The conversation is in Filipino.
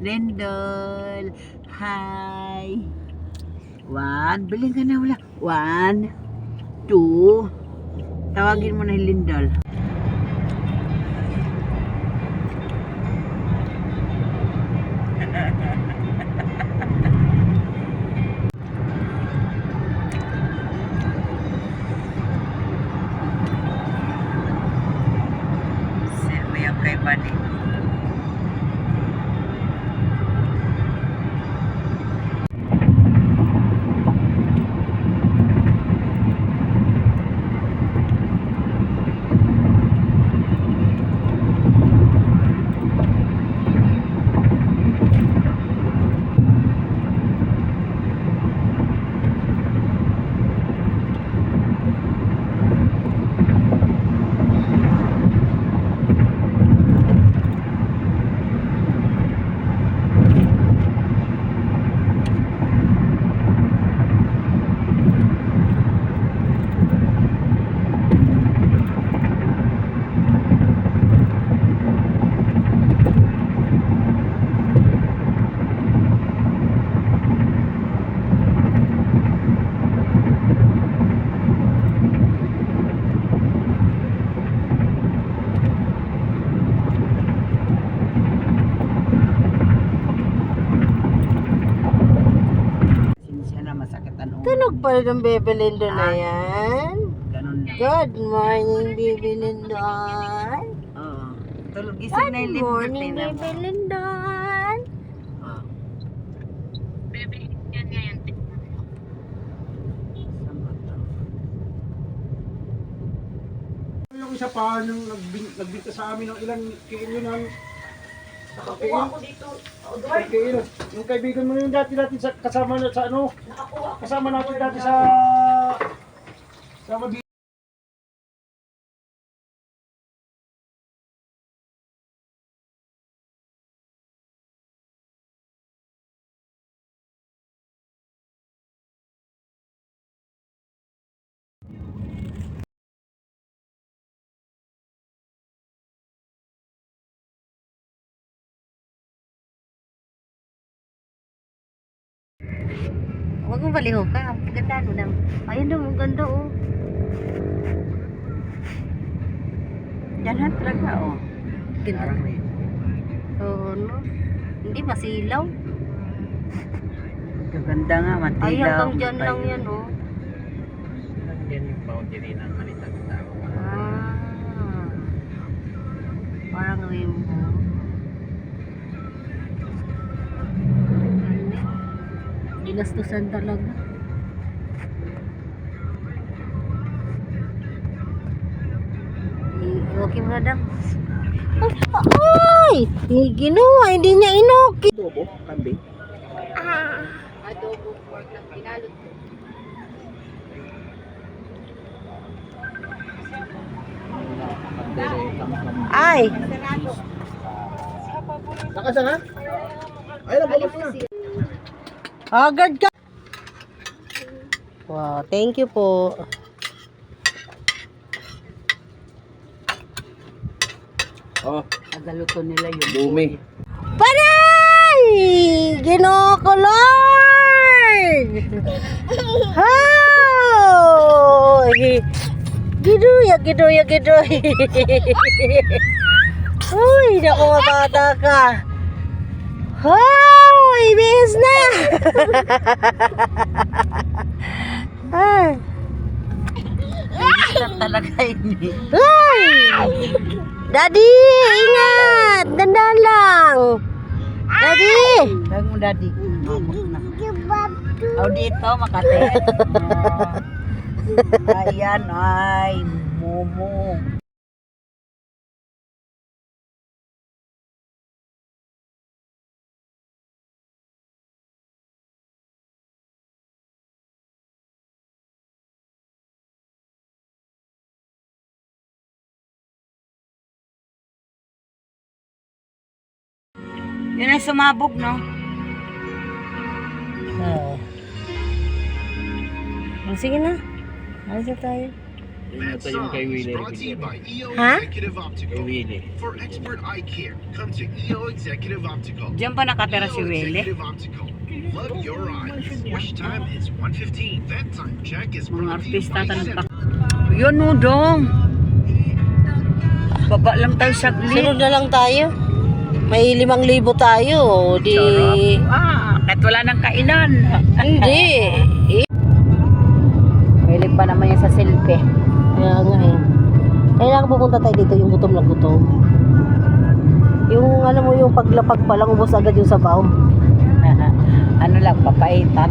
Lindol. Hi. One. Bilhin ka na wala. One. Two. Tawagin mo na yung Lindol. Sir, kay Buddy. Tunog pa rin ang Bebe Lindol na yan. Ganun lang. Good morning, Bebe Lindol. Oo. Tulog gising na yung Good Lindol. morning, tingnan mo. Bebe Lindol. Oo. Sama to. Yung isa pa, nung nagbinta sa amin ng ilang kilo ng Nakakuha ko dito. kilo. Yung kaibigan mo yung dati sa kasama na sa ano, kasama natin dati sa Mabini. Huwag mong baliho ka. Ganda mo lang. Ayun daw, ang ganda oh. Yan talaga, oh. Ganda. Oo, no? Hindi masilaw. Gaganda nga, Ay, matilaw. hanggang dyan lang yan oh. Yan yung boundary ng Malitag Tao. Ah. Parang rainbow. Ginastusan talaga. Okay mo na dang. Ay! Ginawa, hindi niya inoki. Adobo, kambing. Adobo pork na kinalot. Ay! Nakasa na? Ayun, ang bagas na. Agad ka! Wow, thank you po. Oh, Agaluto nila yun. lumi. Panay! Ginoo ko, Lord! Hoy! Giduya. Uy, naku mabata ka. Hoy! Bihis na! Ay! Sarap talaga ini. Hoy! Daddy, ingat! Dandan lang! Daddy! Tawag mo, Daddy. Oh, dito, Makate. Ayan, ay, Momo. Yun ay sumabog, no? Oh. Sige na. Alis na tayo. Ito yung kay Willie. Ha? Kay Willie. For expert eye care, come to EO Executive Optical. Diyan pa nakatira si EO Willie. Executive Optical. Love your eyes. Wish time is 1:15. That time check is Mga brought to you artista by tanong Center. pa. Yun no, dong. Baba lang tayo saglit. Sunod na lang tayo. May 5,000 tayo. Di... Kahit wala nang kainan. Hindi. Mahilig pa naman yan sa selfie. Kaya nga eh. Kailangan pupunta tayo dito yung gutom na gutom. Yung alam mo yung paglapag pa lang ubos agad yung sabaw. Ano lang, papaitan.